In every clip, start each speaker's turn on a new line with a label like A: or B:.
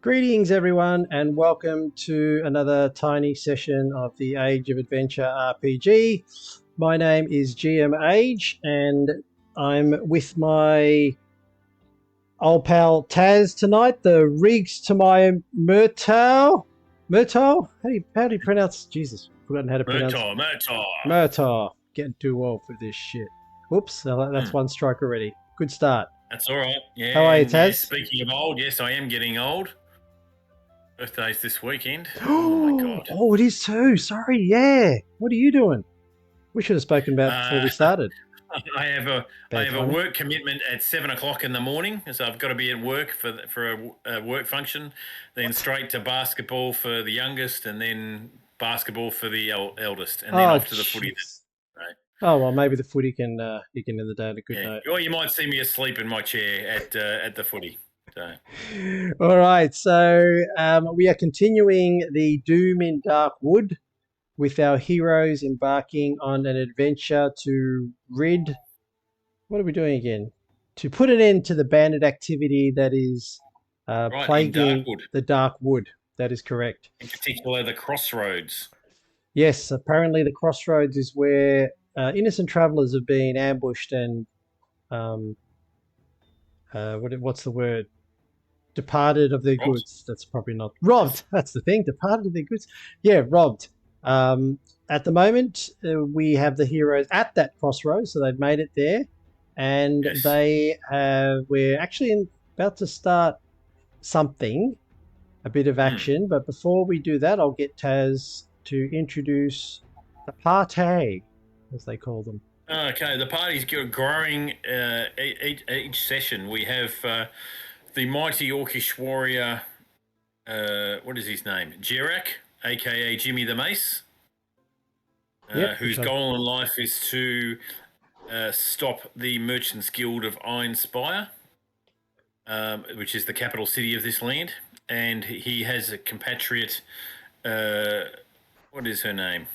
A: Greetings, everyone, and welcome to another tiny session of the Age of Adventure RPG. My name is GM Age, and I'm with my old pal TAZZ tonight. The rigs to my Murtaugh. Murtaugh? How do you pronounce? Jesus, forgotten how to pronounce. Murtaugh. Getting too old for this shit. Whoops, that's one strike already. Good start.
B: That's all right. Yeah.
A: How are you,
B: and
A: TAZZ?
B: yeah, speaking of old, yes, I am getting old. Birthday's this weekend. Oh my god.
A: Oh, it is too. Sorry. Yeah. What are you doing? We should have spoken about before we started.
B: I have a
A: timing.
B: work commitment at 7 o'clock in the morning, so I've got to be at work for a work function, then straight to basketball for the youngest, and then basketball for the eldest, and then off to the footy. Right.
A: Oh well, maybe the footy can you can end the day on a good note.
B: Or you might see me asleep in my chair at the footy. So.
A: All right, so we are continuing the Doom in Dark Wood with our heroes embarking on an adventure to rid. What are we doing again? To put an end to the bandit activity that is plaguing the Dark Wood. That is correct.
B: In particular, the crossroads.
A: Yes, apparently the crossroads is where innocent travelers have been ambushed and what's the word? Departed of their goods. That's probably not robbed. That's the thing. Departed of their goods. Yeah, robbed. At the moment, we have the heroes at that crossroads, so they've made it there, and we're actually about to start something, a bit of action. But before we do that, I'll get TAZZ to introduce the party, as they call them.
B: Okay, the party's growing each session. We have the mighty Orcish warrior, what is his name? Jirak, aka Jimmy the Mace, whose goal in life is to stop the Merchants Guild of Iron Spire, which is the capital city of this land. And he has a compatriot, what is her name?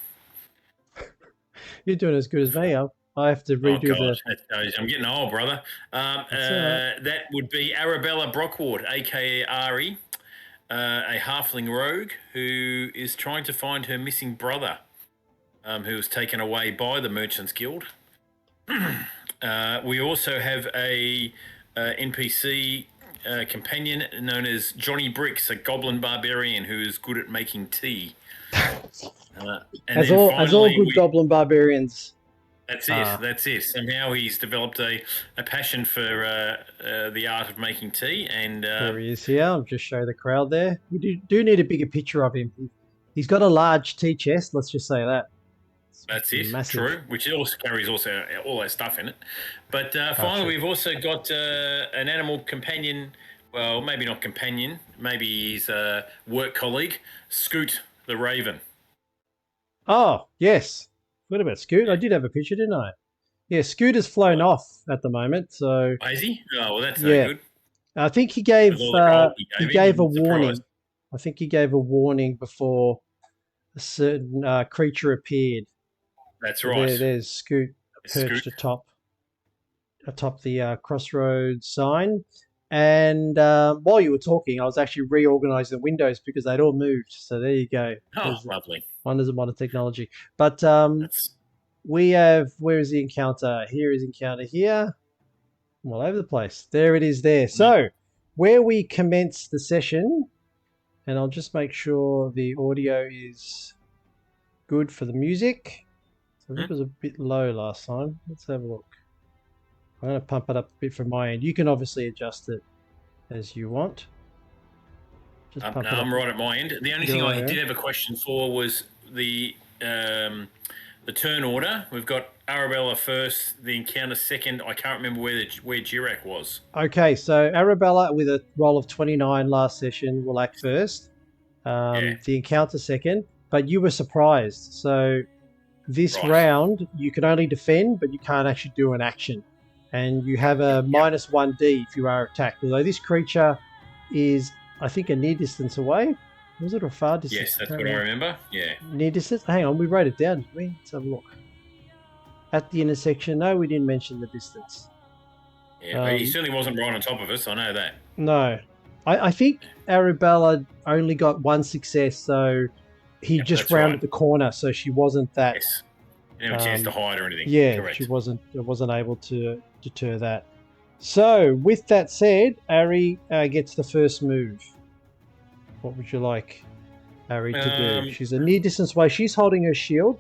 A: You're doing as good as me. I have to redo
B: I'm getting old, brother. That would be Arabella Brockward, aka Ari, a halfling rogue who is trying to find her missing brother, who was taken away by the Merchants Guild. We also have a NPC companion known as Johnny Bricks, a goblin barbarian who is good at making tea.
A: As all good goblin barbarians.
B: That's it. Somehow he's developed a passion for the art of making tea. And
A: there he is here. I'll just show the crowd there. We do need a bigger picture of him. He's got a large tea chest, let's just say that.
B: That's it, massive. True, which also carries all that stuff in it. But finally, we've also got an animal companion. Well, maybe not companion. Maybe he's a work colleague, Scoot the Raven.
A: Oh, yes. What about Scoot? I did have a picture, didn't I? Yeah, Scoot has flown off at the moment. So
B: is he? Oh, well, that's no good.
A: I think he gave a warning. I think he gave a warning before a certain creature appeared.
B: That's right.
A: There's Scoot perched atop the crossroads sign. And while you were talking, I was actually reorganizing the windows because they'd all moved. So there you go.
B: Oh, lovely.
A: Wonders of modern technology. But we have, where is the encounter? Here is encounter here. I'm all over the place. There it is there. So where we commence the session, and I'll just make sure the audio is good for the music. So I think it was a bit low last time. Let's have a look. I'm going to pump it up a bit from my end. You can obviously adjust it as you want.
B: I'm right at my end. The only thing I did have a question for was the turn order. We've got Arabella first, the encounter second. I can't remember where Jirak was.
A: Okay, so Arabella with a roll of 29 last session will act first. The encounter second, but you were surprised. So this round you can only defend, but you can't actually do an action. And you have a minus 1d if you are attacked. Although this creature is, I think, a near distance away. Was it a far distance?
B: Yes, that's what I remember. Yeah.
A: Near distance? Hang on, we wrote it down, didn't we? Let's have a look. At the intersection. No, we didn't mention the distance.
B: Yeah, he certainly wasn't right on top of us. I know that.
A: No. I think Arabella only got one success, so he
B: Yep,
A: just
B: that's right.
A: rounded the corner, so she wasn't that.
B: Yes. You didn't have a chance to
A: Um,
B: hide or anything.
A: yeah, she
B: Correct.
A: wasn't able to deter that. So, with that said, Ari gets the first move. What would you like Ari to do?
B: Um,
A: She's a near distance away. She's holding her shield.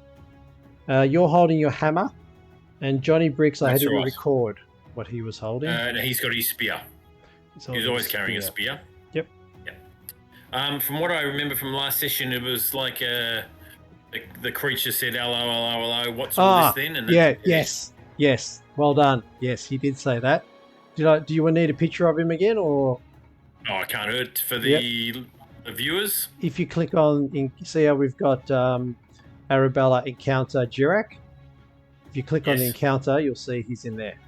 A: You're holding your hammer. And Johnny Bricks, I had
B: that's
A: to
B: right.
A: record what he was holding.
B: No, he's got his spear. He's
A: holding
B: always carrying a spear.
A: Yep.
B: From what I remember from last session, it was like the creature said, "Hello, hello, hello. What's all this then?" And
A: yeah, yes. Well done. Yes, he did say that. Do you need a picture of him again, or?
B: Oh, I can't hurt for
A: Yep.
B: the viewers.
A: If you click on, see how we've got Arabella encounter Jirak. If you click on the
B: Yes.
A: encounter, you'll see he's in there.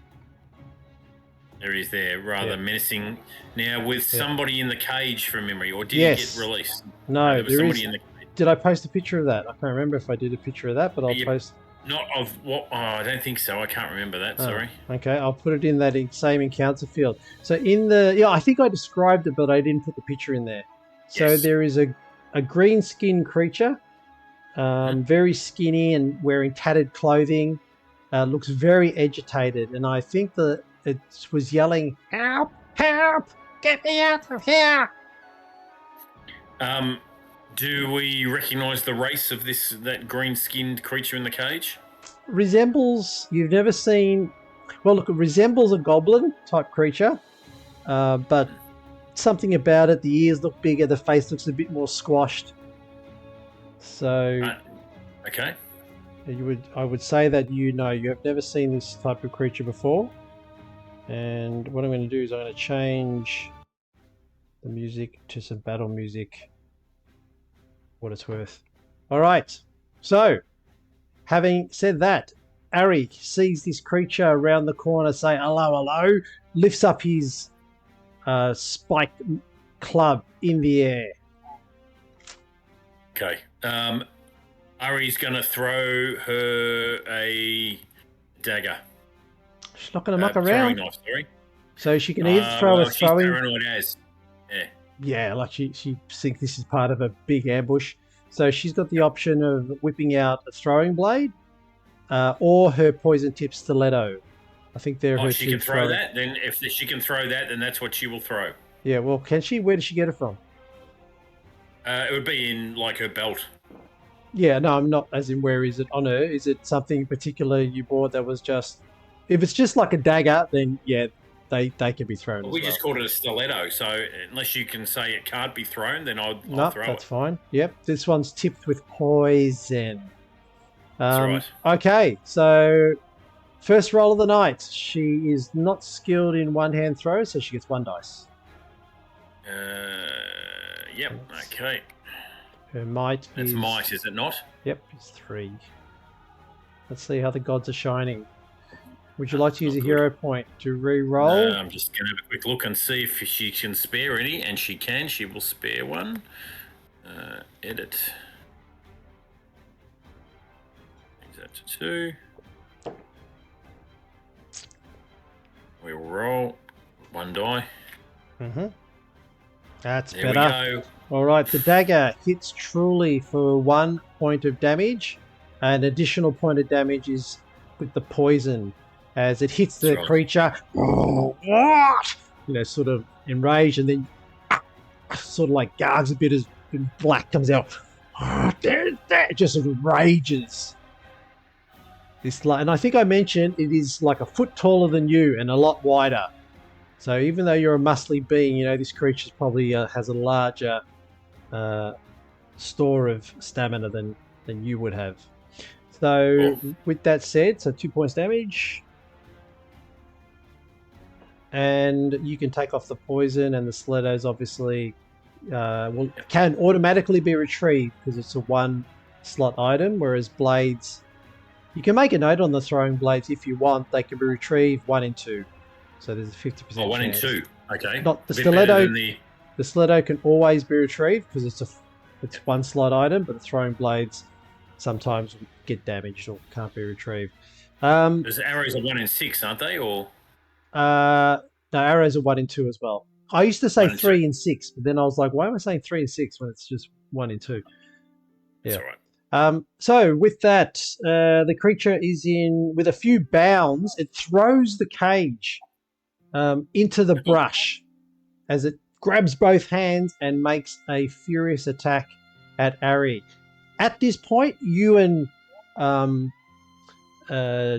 B: There he is there, rather
A: Yeah.
B: menacing. Now, with
A: Yeah.
B: somebody in the cage from memory, or did
A: Yes.
B: he get released?
A: No,
B: there was
A: there
B: somebody
A: is.
B: in the cage.
A: Did I post a picture of that? I can't remember if I did a picture of that, but I'll post.
B: Not of what? Oh, I don't think so. I can't remember that. Sorry.
A: Okay, I'll put it in that same encounter field. So I think I described it, but I didn't put the picture in there. So
B: Yes.
A: there is a green skinned creature, very skinny and wearing tattered clothing. Looks very agitated, and I think that it was yelling, "Help! Help! Get me out of here!"
B: Do we recognise the race of that green-skinned creature in the cage?
A: Resembles, you've never seen. Well, look, it resembles a goblin type creature, but something about it. The ears look bigger. The face looks a bit more squashed. So,
B: okay.
A: I would say that you have never seen this type of creature before. And what I'm going to do is I'm going to change the music to some battle music. What it's worth. All right. So, having said that, Ari sees this creature around the corner say hello, hello, lifts up his spiked club in the air.
B: Okay. Ari's going to throw her a dagger.
A: She's not going to muck around.
B: Throwing knife, sorry.
A: So she can either throw a throwing.
B: She's paranoid as. Yeah.
A: Yeah, like she thinks this is part of a big ambush. So she's got the option of whipping out a throwing blade or her poison tip stiletto. I think they're her
B: she
A: two
B: can throw that. Then if she can throw that, then that's what she will throw.
A: Yeah, well, can she? Where does she get it from?
B: It would be in like her belt.
A: Yeah, no, I'm not. As in, where is it on her? Is it something particular you bought that was just? If it's just like a dagger, then yeah, they can be thrown.
B: We just called it a stiletto, so unless you can say it can't be thrown, then I'll throw it.
A: That's fine. Yep, this one's tipped with poison.
B: That's right.
A: Okay, so first roll of the night. She is not skilled in one-hand throw, so she gets 1 dice.
B: Yep. Okay.
A: Her might.
B: That's might, is it not?
A: Yep, it's 3. Let's see how the gods are shining. Would you like to use a hero point to re-roll?
B: I'm just going to have a quick look and see if she can spare any, and she can. She will spare one. Edit. Change that to 2. We will roll 1 die.
A: That's
B: there
A: better.
B: We go.
A: All right, the dagger hits Truly for 1 point of damage. An additional point of damage is with the poison as it hits the creature. What? Sort of enraged, and then sort of like gargs a bit as black comes out. Just sort of rages. And I think I mentioned it is like a foot taller than you and a lot wider. So even though you're a muscly being, this creature probably has a larger store of stamina than you would have. So with that said, so 2 points damage. And you can take off the poison, and the stilettos obviously can automatically be retrieved because it's a 1 slot item, whereas blades, you can make a note on the throwing blades if you want. They can be retrieved 1 in 2. So there's a 50% chance.
B: 1 in 2. Okay.
A: Not the stiletto. The stiletto can always be retrieved because it's 1 slot item, but the throwing blades sometimes get damaged or can't be retrieved.
B: There's arrows are 1 in 6, aren't they? Or
A: no, arrows are 1 in 2 as well. I used to say
B: 1 and
A: 3
B: 2.
A: and 6, but then I was like, why am I saying 3 and 6 when it's just 1 and 2?
B: That's
A: Yeah.
B: all right.
A: So with that, the creature is in with a few bounds. It throws the cage into the brush as it grabs both hands and makes a furious attack at Ari. At this point, you and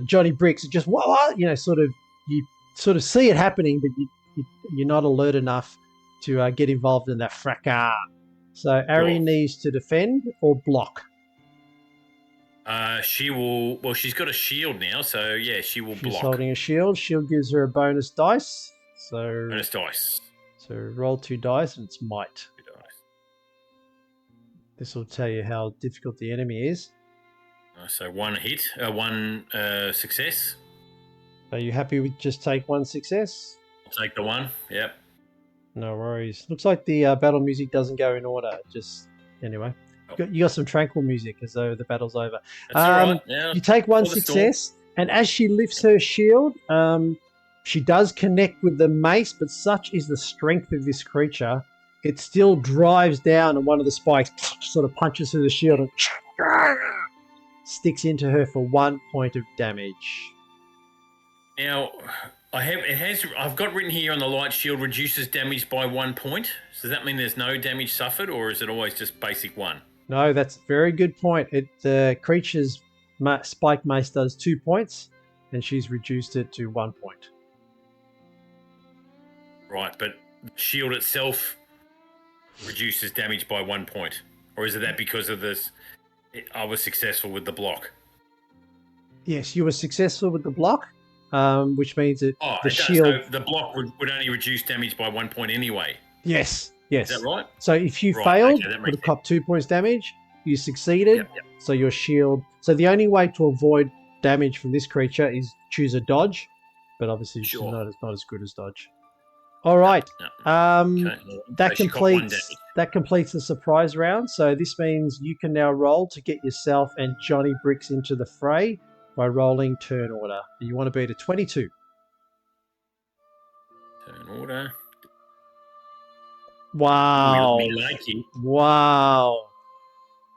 A: Johnny Bricks are just you sort of see it happening, but you're not alert enough to get involved in that fracas. So Ari
B: Sure.
A: needs to defend or block.
B: She will. Well, she's got a shield now, so yeah, she will
A: She's
B: block.
A: holding a shield. Shield gives her a bonus dice. So
B: Bonus dice.
A: roll 2 dice and it's might.
B: 2 dice.
A: This will tell you how difficult the enemy is.
B: So 1 hit, 1 success.
A: Are you happy with just take 1 success?
B: I'll take the 1. Yep.
A: No worries. Looks like the battle music doesn't go in order. Just anyway, you got some tranquil music as though the battle's over.
B: That's all right. Yeah.
A: You take 1
B: For the
A: success, and as she lifts her shield, she does connect with the mace. But such is the strength of this creature, it still drives down, and one of the spikes sort of punches through the shield and sticks into her for 1 point of damage.
B: Now, I've got written here on the light shield reduces damage by 1 point. So does that mean there's no damage suffered, or is it always just basic 1?
A: No, that's a very good point. The creature's spike mace does 2 points, and she's reduced it to 1 point.
B: Right, but the shield itself reduces damage by 1 point, or is it that because of this? I was successful with the block.
A: Yes, you were successful with the block, which means that the
B: it
A: shield.
B: does. So the block would only reduce damage by 1 point anyway.
A: Yes.
B: Is that right?
A: So if you failed,
B: okay,
A: would have copped 2 points damage. You succeeded,
B: Yep.
A: so your shield. So the only way to avoid damage from this creature is choose a dodge, but obviously she's not as good as dodge. All right.
B: Okay.
A: That completes the surprise round. So this means you can now roll to get yourself and Johnny Bricks into the fray by rolling turn order. You want to beat a 22.
B: Turn order.
A: Wow. Wow.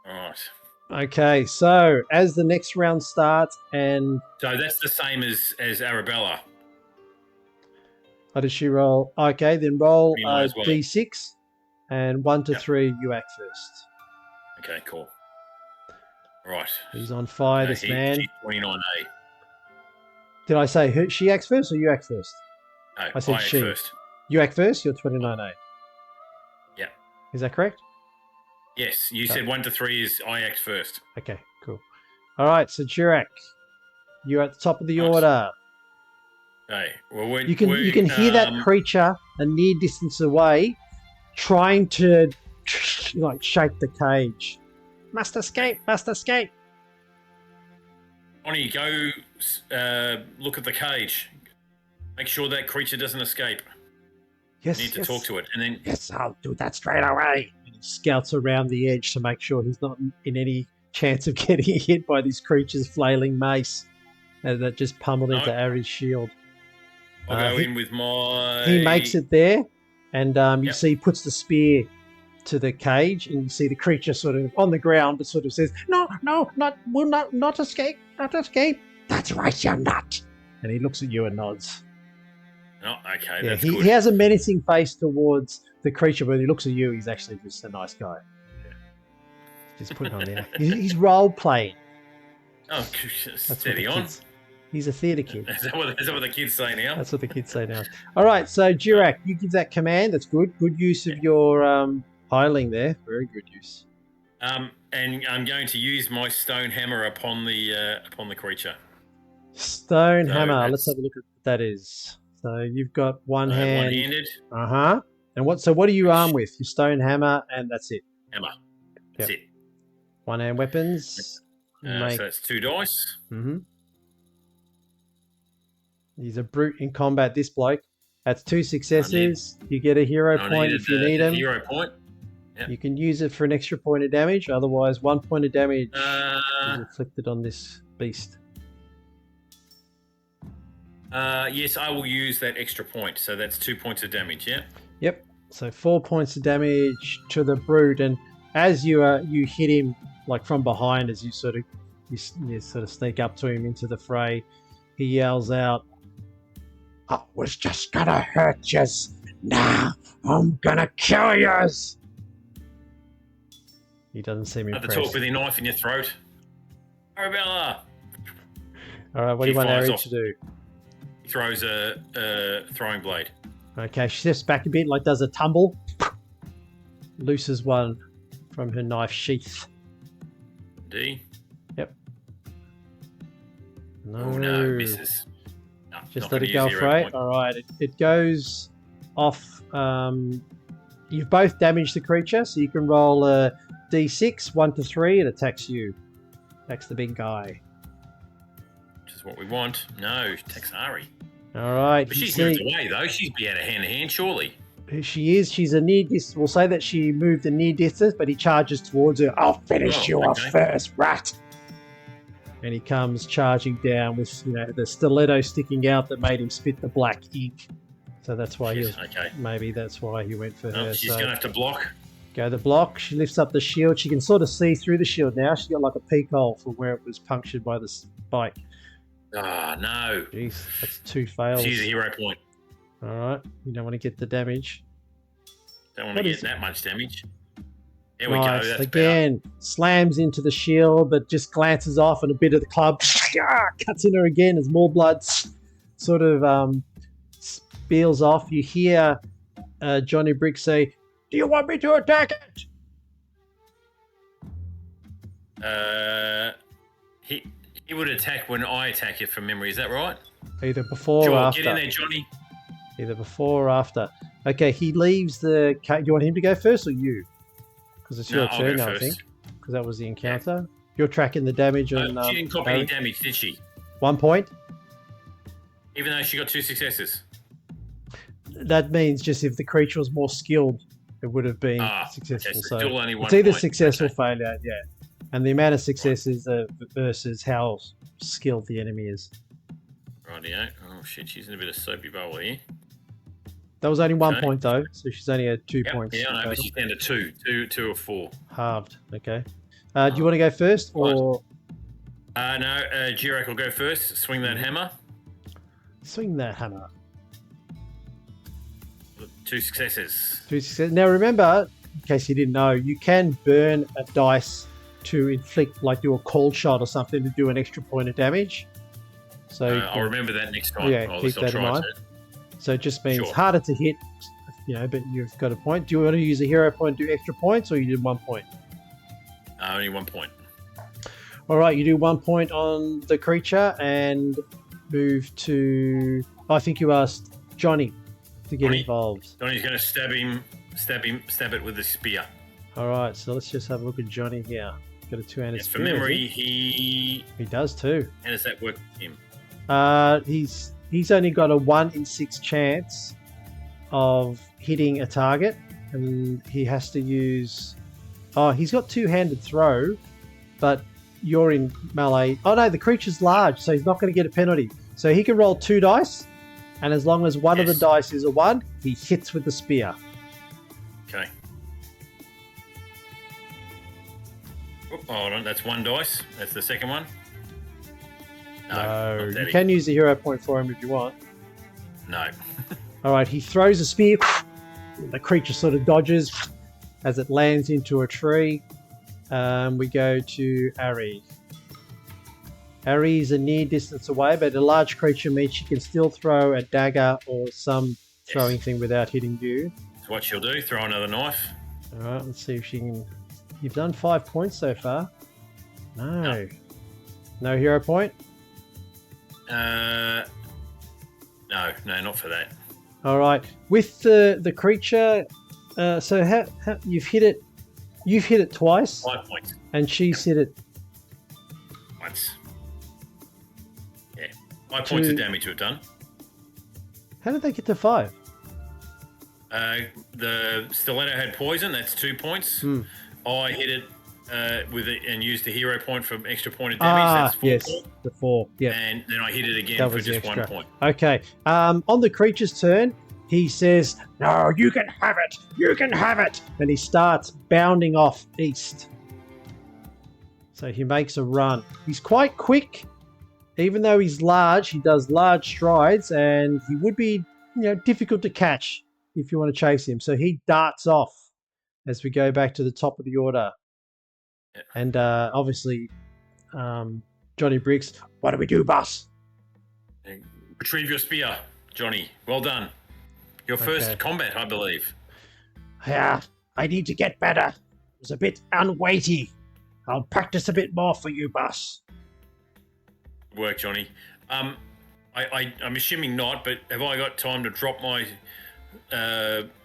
B: Right.
A: Okay, so as the next round starts, and
B: so that's the same as Arabella.
A: How does she roll? Okay, then roll
B: well.
A: D6, and 1 to 3, you act first.
B: Okay, cool. Right.
A: He's on fire, this man.
B: She's 29A.
A: Did I say she acts first or you act first?
B: No,
A: I said
B: act
A: she.
B: First.
A: You act first, you're 29A.
B: Yeah.
A: Is that correct?
B: Yes, you said 1 to 3 is I act first.
A: Okay, cool. All right, so Jirak, you're at the top of the order.
B: Okay. Well,
A: you can hear that creature a near distance away, trying to shake the cage. Must escape! Must escape!
B: Bonnie, go look at the cage. Make sure that creature doesn't escape.
A: Yes,
B: you need to talk to it, and then
A: yes, I'll do that straight away. And he scouts around the edge to make sure he's not in any chance of getting hit by this creature's flailing mace that just pummeled into Ari's shield.
B: I'll go in with my...
A: He makes it there, and you see he puts the spear to the cage, and you see the creature sort of on the ground, but sort of says, "No, will not escape, not escape." That's right, you're not. And he looks at you and nods.
B: Oh, okay,
A: yeah,
B: that's
A: he
B: good.
A: He has a menacing face towards the creature, but when he looks at you, he's actually just a nice guy. Yeah. Just put it on there. He's role playing.
B: Oh, steady on.
A: He's a theatre kid.
B: Is that what the kids say now?
A: That's what the kids say now. All right, so Jirak, you give that command. That's good. Good use of your hireling there. Very good use.
B: And I'm going to use my stone hammer upon the creature.
A: Stone hammer. Let's have a look at what that is. So you've got one hand.
B: One-handed.
A: And what are you armed with? Your stone hammer, and that's it.
B: Hammer. That's it.
A: One hand weapons.
B: So that's 2 dice.
A: Mm-hmm. He's a brute in combat, this bloke. That's 2 successes. You get a hero point if you need him.
B: Hero point. Yep.
A: You can use it for an extra point of damage. Otherwise, 1 point of damage is inflicted on this beast.
B: Yes, I will use that extra point. So that's 2 points of damage, yeah?
A: Yep. So 4 points of damage to the brute, and as you hit him like from behind, as you sort of sneak up to him into the fray, he yells out, "I was just gonna hurt yous. Now I'm gonna kill yous." He doesn't seem
B: At the
A: impressed.
B: talk with your knife in your throat. Arabella.
A: All right, what do you want Ari to do?
B: He throws a throwing blade.
A: Okay, she steps back a bit, like does a tumble, looses one from her knife sheath.
B: D.
A: Yep. No.
B: Oh no, misses. No,
A: Just let it go for 8. All right, it goes off. You've both damaged the creature, so you can roll a d6, 1 to 3. It attacks you. Attacks the big guy.
B: Which is what we want. No, attacks Ari.
A: All right.
B: But she's moved away though. She's be out of hand to hand, surely.
A: She is. She's a near distance. We'll say that she moved a near distance, but he charges towards her. "I'll finish you off first, rat!" And he comes charging down with, the stiletto sticking out that made him spit the black ink. So that's why maybe that's why he went for her.
B: She's going to have to block.
A: Go the block. She lifts up the shield. She can sort of see through the shield now. She's got like a peek hole from where it was punctured by the spike.
B: Ah, no.
A: Jeez, that's 2 fails.
B: She's a hero point.
A: All right. You don't want to get the damage.
B: Don't want to get that much damage. There we
A: Nice.
B: go. That's
A: Again, slams into the shield, but just glances off, and a bit of the club cuts in her again as more blood sort of spills off. You hear Johnny Brick say, "Do you want me to attack
B: it?" He would attack when I attack it from memory. Is that right?
A: Either before or after.
B: Get in there, Johnny.
A: Either before or after. Okay, he leaves the... Do you want him to go first or you? Because it's your turn, I think. Because that was the encounter. Yeah. You're tracking the damage on...
B: she didn't copy any damage, did she?
A: 1 point.
B: Even though she got 2 successes.
A: That means just if the creature was more skilled, it would have been successful.
B: Okay,
A: so
B: still only 1
A: it's either
B: point.
A: Success or failure, yeah. And the amount of successes versus how skilled the enemy is.
B: Rightio. Oh shit, she's in a bit of soapy bowl here.
A: That was only 1 point though, so she's only had 2 points.
B: Yeah, I know, but she's down to 2 or 4.
A: Halved, okay. Do you want to go first or?
B: No, Jirak will go first. Swing that hammer.
A: Swing that hammer.
B: 2 successes.
A: 2 successes. Now remember, in case you didn't know, you can burn a dice to inflict, like do a cold shot or something to do an extra point of damage. So
B: I'll remember that next time.
A: Yeah, keep that in mind. So it just means harder to hit, but you've got a point. Do you want to use a hero point to do extra points, or you did 1 point?
B: Only 1 point.
A: All right, you do 1 point on the creature and move to... I think you asked Johnny to get involved.
B: Johnny's going to stab it with a spear.
A: All right, so let's just have a look at Johnny here. Got a 2-handed spear.
B: For memory, he
A: does too.
B: How does that work for him?
A: He's only got a 1 in 6 chance of hitting a target, and he has to use... Oh, he's got 2-handed throw, but you're in melee. Oh no, the creature's large, so he's not going to get a penalty. So he can roll 2 dice, and as long as one of the dice is a 1, he hits with the spear.
B: Okay. Oh, hold on, that's 1 dice. That's the second one.
A: No, you can use a hero point for him if you want.
B: No.
A: All right, he throws a spear. The creature sort of dodges as it lands into a tree. We go to Ari. Ari is a near distance away, but a large creature means she can still throw a dagger or some throwing thing without hitting you.
B: That's what she'll do, throw another knife.
A: All right, let's see if she can... You've done 5 points so far. No. No hero point?
B: No, not for that.
A: All right. With the creature, so how you've hit it? You've hit it twice.
B: 5 points.
A: And she's hit it
B: once. Yeah, 5 points of damage we've done.
A: How did they get to 5?
B: The stiletto had poison. That's 2 points. I hit it with it and used the hero point for extra point of damage. That's 4 points.
A: The 4. Yeah.
B: And then I hit it again for just 1 point.
A: Okay. On the creature's turn, he says, "No, you can have it. You can have it." And he starts bounding off east. So he makes a run. He's quite quick. Even though he's large, he does large strides, and he would be, difficult to catch if you want to chase him. So he darts off as we go back to the top of the order.
B: Yeah.
A: And obviously, Johnny Bricks, what do we do, boss?
B: Retrieve your spear, Johnny. Well done. Your first combat, I believe.
A: Yeah, I need to get better. It was a bit unweighty. I'll practice a bit more for you, boss.
B: Good work, Johnny. I'm assuming not, but have I got time to drop my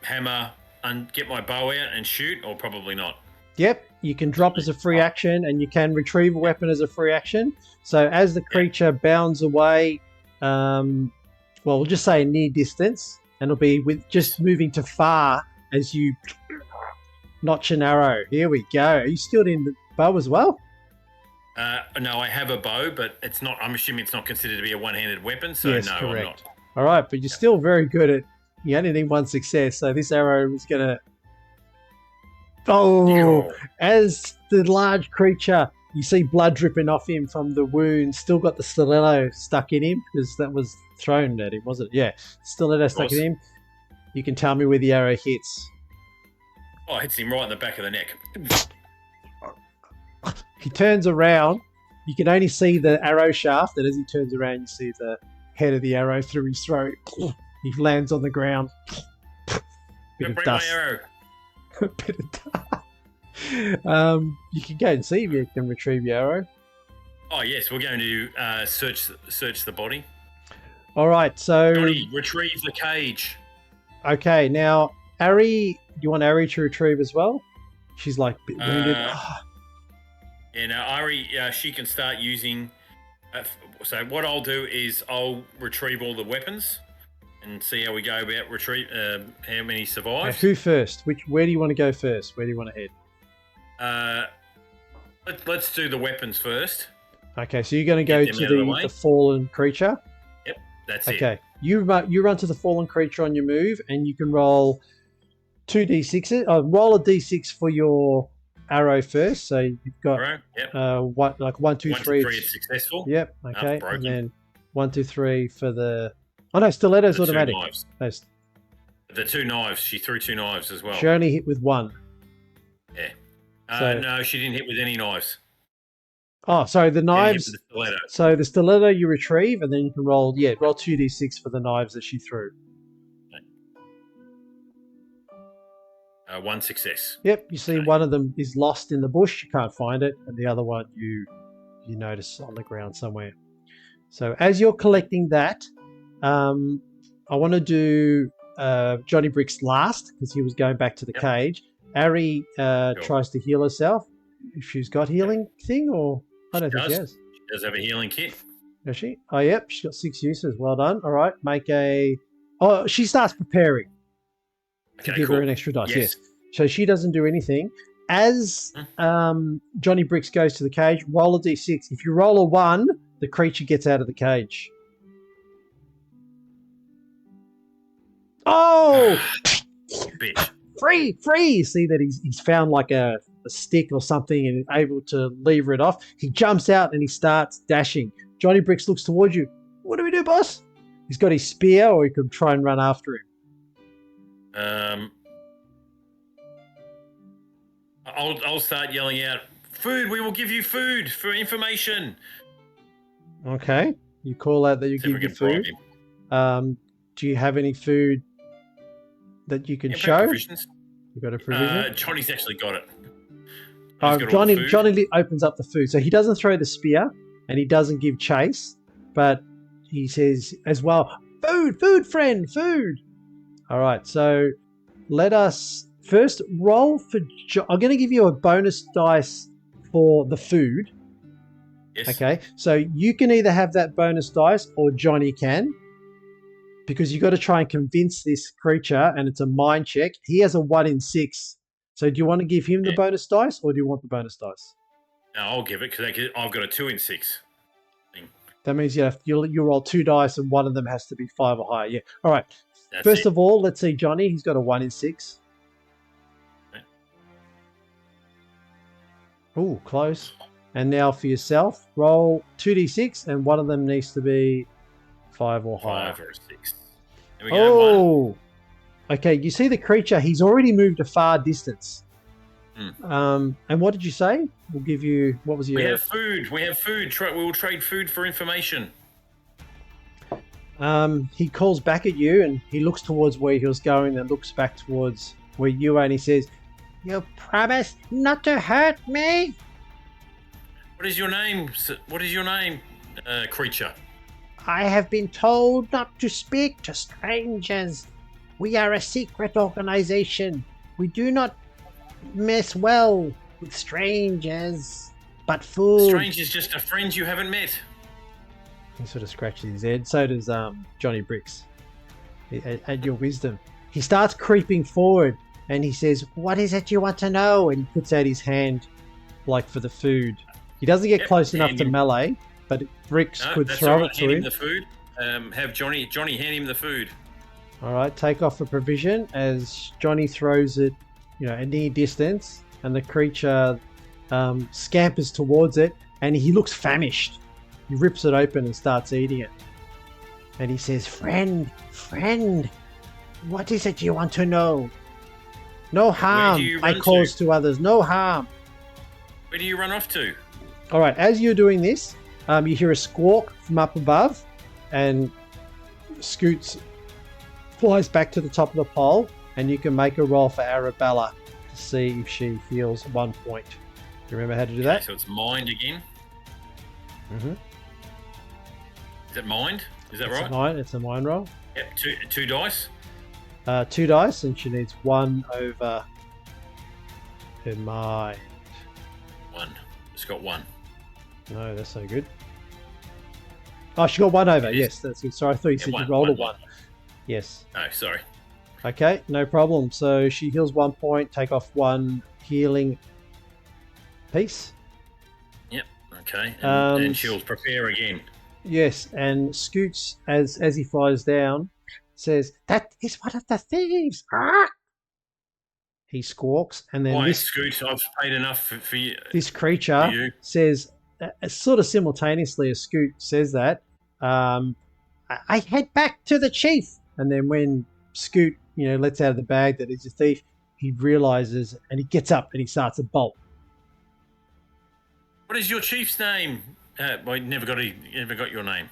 B: hammer and get my bow out and shoot, or probably not?
A: Yep, you can drop as a free action, and you can retrieve a weapon as a free action. So as the creature bounds away, we'll just say a near distance, and it'll be with just moving to far as you notch an arrow. Here we go. Are you still in the bow as well?
B: No, I have a bow, but it's not. I'm assuming it's not considered to be a one-handed weapon, so
A: yes,
B: no,
A: correct.
B: I'm not.
A: All right, but you're still very good at. You only need one success, so this arrow is gonna. Oh, as the large creature, you see blood dripping off him from the wound. Still got the stiletto stuck in him because that was thrown at him, wasn't it? Yeah, stiletto stuck in him. You can tell me where the arrow hits.
B: Oh, it hits him right in the back of the neck.
A: He turns around. You can only see the arrow shaft, and as he turns around, you see the head of the arrow through his throat. He lands on the ground. Bit of dust.
B: My arrow.
A: Bit of dust. You can go and see if you can retrieve your arrow.
B: Oh yes, we're going to search the body.
A: All right, so
B: Johnny, retrieve the cage.
A: Okay, now Ari, do you want Ari to retrieve as well? She's like a bit wounded.
B: Yeah, now Ari, she can start using. So what I'll do is I'll retrieve all the weapons and see how we go about retrieve. How many survive?
A: Who first? Where do you want to go first? Where do you want to head?
B: Let's do the weapons first.
A: Okay, so you're going to go to the fallen creature.
B: Yep, that's
A: it. Okay, you run to the fallen creature on your move, and you can roll 2d6s. Roll a d6 for your arrow first. So you've got what, like 1, 2, 3.
B: 1 to 3 is successful.
A: Yep. Okay, and then 1, 2, 3 for the. Oh no, stiletto's automatic.
B: Knives. The 2 knives. She threw 2 knives as well.
A: She only hit with 1.
B: Yeah. No, she didn't hit with any knives.
A: Oh, sorry, the knives.
B: The stiletto.
A: So the stiletto you retrieve, and then you can roll 2d6 for the knives that she threw.
B: Okay. 1 success.
A: Yep, you see one of them is lost in the bush, you can't find it, and the other one you notice on the ground somewhere. So as you're collecting that, I want to do Johnny Bricks last because he was going back to the cage. Ari tries to heal herself. If she's got healing thing, or I don't think she has.
B: She does have a healing kit.
A: Does she? Oh, yep. She's got 6 uses. Well done. All right. Make a. Oh, she starts preparing to give her an extra dice. Yes. So she doesn't do anything. As Johnny Bricks goes to the cage, roll a d6. If you roll a 1, the creature gets out of the cage. Oh!
B: Bitch.
A: Free! You see that he's found like a stick or something and able to lever it off. He jumps out and he starts dashing. Johnny Bricks looks towards you. What do we do, boss? He's got his spear, or he could try and run after him.
B: I'll start yelling out, "Food! We will give you food for information."
A: Okay, you call out that you give you food. Do you have any food that you can show?
B: Provisions.
A: You got a provision?
B: Johnny's actually got it.
A: Johnny opens up the food. So he doesn't throw the spear and he doesn't give chase, but he says as well, food, friend, food. All right, so let us first roll for... I'm going to give you a bonus dice for the food.
B: Yes.
A: Okay, so you can either have that bonus dice or Johnny can, because you've got to try and convince this creature, and it's a mind check. He has a 1 in 6. So do you want to give him the bonus dice, or do you want the bonus dice?
B: No, I'll give it, because I've got a 2 in 6.
A: That means you roll 2 dice, and one of them has to be 5 or higher. Yeah. All right.
B: That's
A: First
B: it.
A: of all, let's see Johnny. He's got a 1 in 6.
B: Okay.
A: Ooh, close. And now for yourself, roll 2d6, and one of them needs to be 5 or higher.
B: 5 or a 6. There we go. 1.
A: Oh, okay. You see the creature? He's already moved a far distance. And what did you say? We'll give you. What was your?
B: We have food. We have food. We will trade food for information.
A: He calls back at you, and he looks towards where he was going, and looks back towards where you are, and he says, "You promised not to hurt me."
B: What is your name? What is your name, creature?
A: I have been told not to speak to strangers. We are a secret organization. We do not mess well with strangers. But food.
B: Strange is just a friend you haven't met.
A: He sort of scratches his head. So does Johnny Bricks. At your wisdom. He starts creeping forward and he says, "What is it you want to know?" And he puts out his hand like for the food. He doesn't get close enough to melee, but Bricks could throw it to
B: hand
A: him.
B: him the food. Have Johnny hand him the food.
A: All right, take off the provision as Johnny throws it, a near distance, and the creature scampers towards it, and he looks famished. He rips it open and starts eating it. And he says, friend, what is it you want to know? No harm I cause to others, no harm.
B: Where do you run off to?
A: All right, as you're doing this, you hear a squawk from up above, and Scoots flies back to the top of the pole, and you can make a roll for Arabella to see if she heals 1 point. Do you remember how to do that?
B: Okay, so it's mind again.
A: Mm-hmm.
B: Is it mind? Is that right?
A: It's a mind roll.
B: Yep, two dice.
A: 2 dice, and she needs 1 over her mind.
B: 1. It's got 1.
A: No, that's no good. Oh, she got 1 over. Yes, that's good. Sorry, I thought you said you rolled a 1. Yes.
B: No, sorry.
A: Okay, no problem. So she heals 1 point, take off 1 healing piece.
B: Yep. Okay. And she'll prepare again.
A: Yes, and Scoots, as he flies down, says, "That is one of the thieves!" Ah! He squawks, and then
B: Scoots, I've paid enough for you.
A: This creature says, sort of simultaneously as Scoot says that, I head back to the chief. And then when Scoot, lets out of the bag that he's a thief, he realizes, and he gets up and he starts to bolt.
B: What is your chief's name? I never got your name.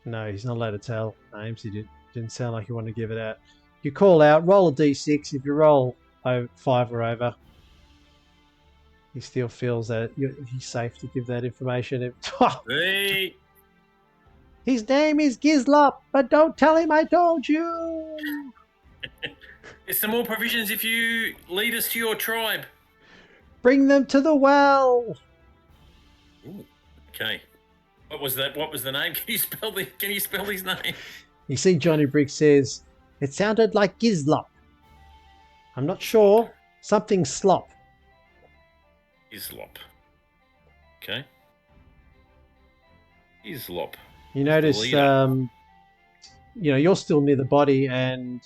A: No, he's not allowed to tell names. He didn't sound like he wanted to give it out. You call out, roll a d6. If you roll 5 or over, he still feels that he's safe to give that information.
B: Hey.
A: His name is Gizlop, but don't tell him I told you.
B: There's some more provisions if you lead us to your tribe.
A: Bring them to the well.
B: Ooh, okay. What was that? What was the name? Can you spell his name?
A: You see Johnny Briggs says, it sounded like Gizlop. I'm not sure. Something slop.
B: Islop. Okay. Islop.
A: You notice, you're still near the body, and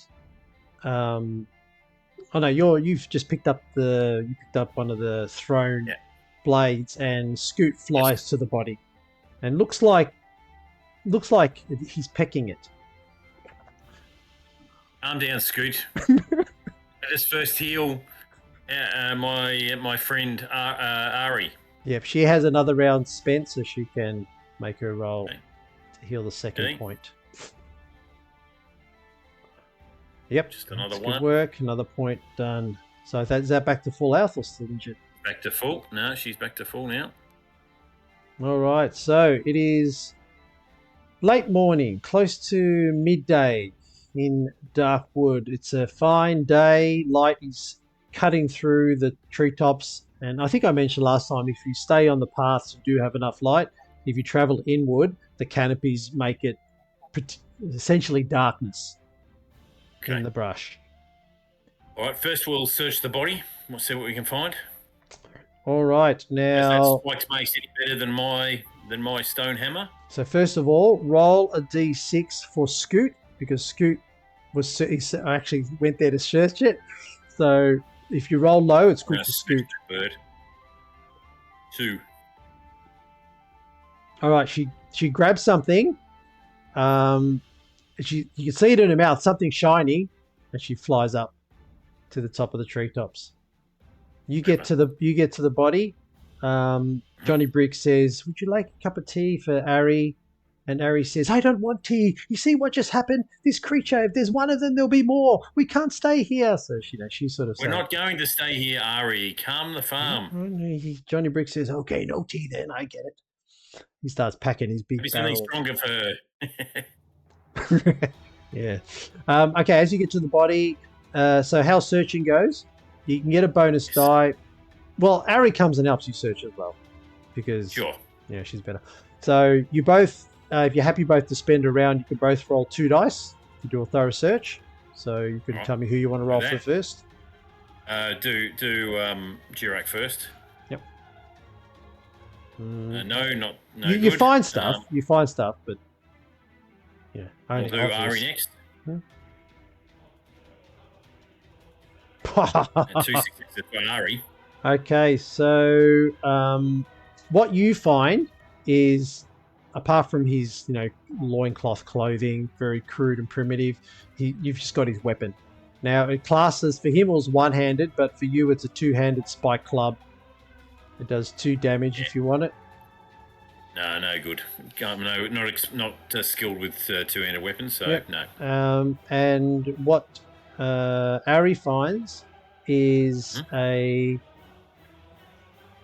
A: you've just picked up one of the thrown blades, and Scoot flies to the body, and looks like he's pecking it.
B: Calm down, Scoot. Let us first heal my friend Ari.
A: Yep, she has another round spent, so she can make her roll to heal the second point. Yep,
B: just another
A: that's
B: one.
A: Good work, another point done. So is that back to full health or still injured?
B: Back to full. No, she's back to full now.
A: All right, so it is late morning, close to midday in Darkwood. It's a fine day. Light is cutting through the treetops, and I think I mentioned last time, if you stay on the paths, you do have enough light. If you travel inward, the canopies make it essentially darkness in the brush.
B: All right, first we'll search the body. We'll see what we can find.
A: All right, now
B: that spikes makes it better than my stone hammer.
A: So first of all, roll a d6 for Scoot, because Scoot I actually went there to search it. So if you roll low, it's
B: I'm
A: good
B: going
A: to
B: to search
A: scoot.
B: the bird. 2.
A: All right, she grabs something. You can see it in her mouth, something shiny, and she flies up to the top of the treetops. You get to the body. Johnny Brick says, "Would you like a cup of tea for Ari?" And Ari says, "I don't want tea. You see what just happened? This creature. If there's one of them, there'll be more. We can't stay here." So she's sort of
B: We're
A: saying,
B: not going to stay here, Ari. Calm the farm.
A: Johnny Brick says, "Okay, no tea then. I get it." He starts packing his big
B: Maybe something
A: barrel.
B: stronger for her.
A: Yeah. Okay, as you get to the body, so how searching goes, you can get a bonus die. Well, Ari comes and helps you search as well because
B: Sure.
A: she's better. So you both, if you're happy both to spend a round, you can both roll 2 dice to do a thorough search. So you can tell me who you want to roll for first.
B: Do Jirak first.
A: Yep.
B: No.
A: You find stuff. You find stuff, but yeah.
B: I'll do Ari next. And 2 successes for Ari.
A: Okay, so what you find is, apart from his, loincloth clothing, very crude and primitive, you've just got his weapon. Now, it classes, for him it was one-handed, but for you it's a 2-handed spike club. It does 2 damage if you want it.
B: No good. No, not skilled with 2-handed weapons, so
A: yep.
B: no.
A: And what Ari finds is a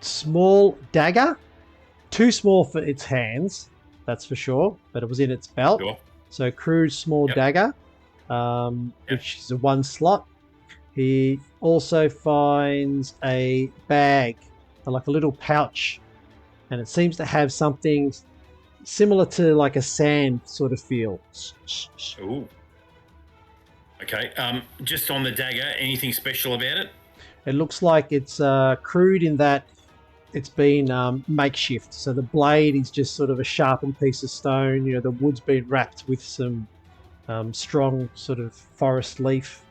A: small dagger, too small for its hands, that's for sure, but it was in its belt.
B: Sure.
A: So crude small dagger, which is a 1 slot. He also finds a bag, like a little pouch, and it seems to have something similar to like a sand sort of feel.
B: Ooh. Okay. Just on the dagger, anything special about it?
A: It looks like it's crude in that it's been makeshift. So the blade is just sort of a sharpened piece of stone. The wood's been wrapped with some strong sort of forest leaf.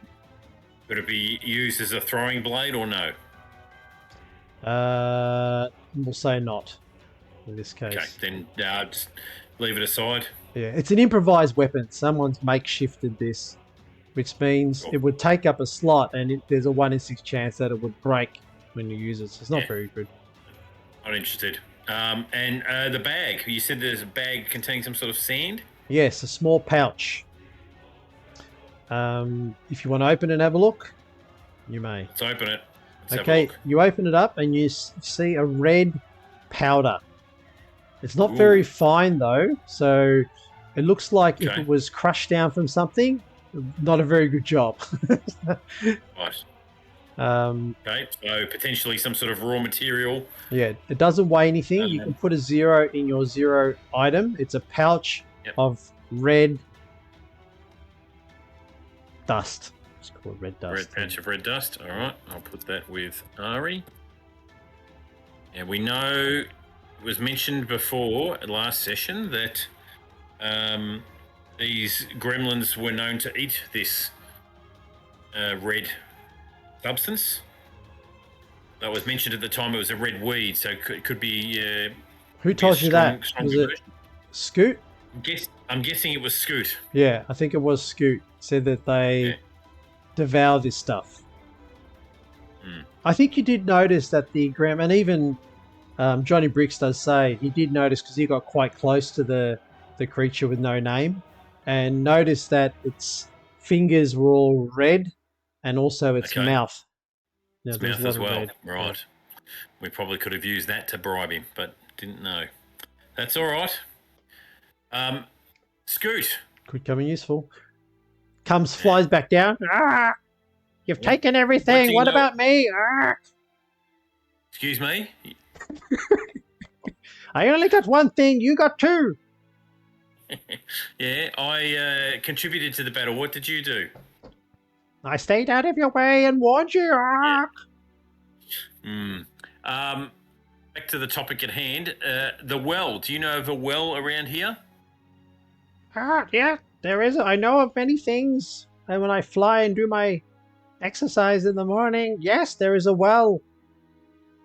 B: Could it be used as a throwing blade or no?
A: We'll say not in this case.
B: Okay, then just leave it aside.
A: Yeah, it's an improvised weapon. Someone's makeshifted this, which means it would take up a slot, and there's a 1 in 6 chance that it would break when you use it. So it's not very good.
B: Not interested. And the bag. You said there's a bag containing some sort of sand?
A: Yes, a small pouch. If you want to open and have a look, you may.
B: Let's open it.
A: Okay, you open it up and you see a red powder. It's not very fine though, so it looks like if it was crushed down from something, not a very good job.
B: Right. Okay, so potentially some sort of raw material.
A: Yeah, it doesn't weigh anything. You can put a 0 in your 0 item. It's a pouch of red dust. It's called red dust.
B: Red patch of red dust. All right, I'll put that with Ari. And we know it was mentioned before last session that these gremlins were known to eat this red substance. That was mentioned at the time. It was a red weed, so it could be.
A: Who told you that? Was it Scoot?
B: I'm guessing it was Scoot.
A: Yeah, I think it was Scoot. Said that they devour this stuff. I think you did notice that the Graham, and even Johnny Bricks does say he did notice, because he got quite close to the creature with no name, and noticed that its fingers were all red, and also its mouth.
B: Its mouth as well. Right. Yeah. We probably could have used that to bribe him, but didn't know. That's all right. Scoot.
A: Could come in useful. Flies back down. Ah! You've taken everything. What about me? Ah!
B: Excuse me?
A: I only got 1 thing. You got 2.
B: Yeah, I contributed to the battle. What did you do?
A: I stayed out of your way and warned you. Ah!
B: Back to the topic at hand. The well. Do you know of a well around here?
A: Yeah, there is. I know of many things. and when I fly and do my exercise in the morning, yes, there is a well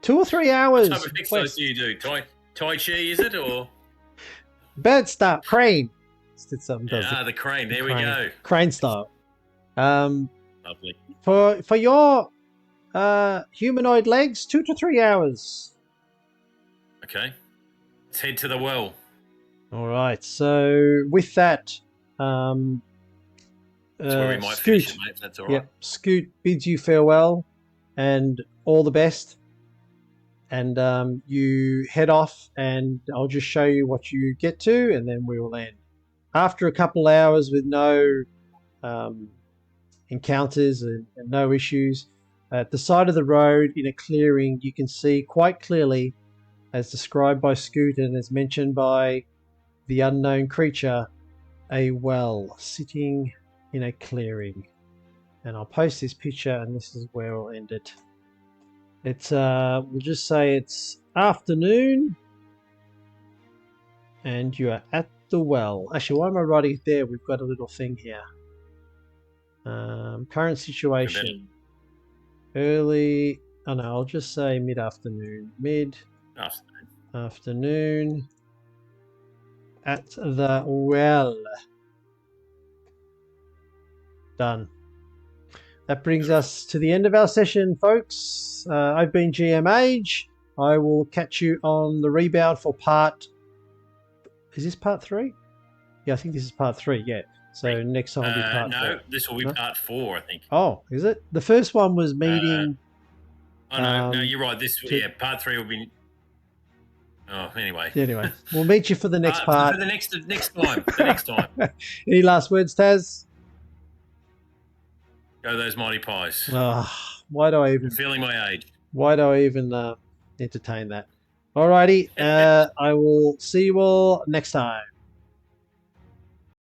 A: 2 or 3
B: What
A: hours
B: type of exercise
A: west.
B: do you do? Tai Chi, is it? Or
A: Bird style, crane. Did something does
B: the crane. There we
A: crane.
B: go.
A: Crane style.
B: Lovely.
A: For your humanoid legs, 2 to 3 hours.
B: Okay. Let's head to the well.
A: All right. So with that,
B: That's where we might finish it, mate, if that's all right.
A: Yep. Scoot bids you farewell and all the best. And you head off, and I'll just show you what you get to, and then we will end. After a couple hours with no encounters and no issues, at the side of the road in a clearing, you can see quite clearly, as described by Scoot and as mentioned by the unknown creature, a well sitting in a clearing. And I'll post this picture, and this is where we'll end it. It's we'll just say it's afternoon, and you are at the well. Actually, why am I writing it there? We've got a little thing here. Current situation. Early. Oh no, I'll just say mid-afternoon. Mid-afternoon at the well. Done. That brings us to the end of our session, folks. I've been GM Age. I will catch you on the rebound for part... Is this part 3? Yeah, I think this is part 3, yeah. So next time will be part 4.
B: No, this will be part 4, I think.
A: Oh, is it? The first one was meeting...
B: no, you're right. Part 3 will be... Oh, anyway.
A: Anyway, we'll meet you for the next part.
B: For the next time. The next time.
A: Any last words, Taz?
B: Go those mighty pies.
A: Why do I even...
B: I'm feeling my age.
A: Why do I even entertain that? Alrighty, I will see you all next time.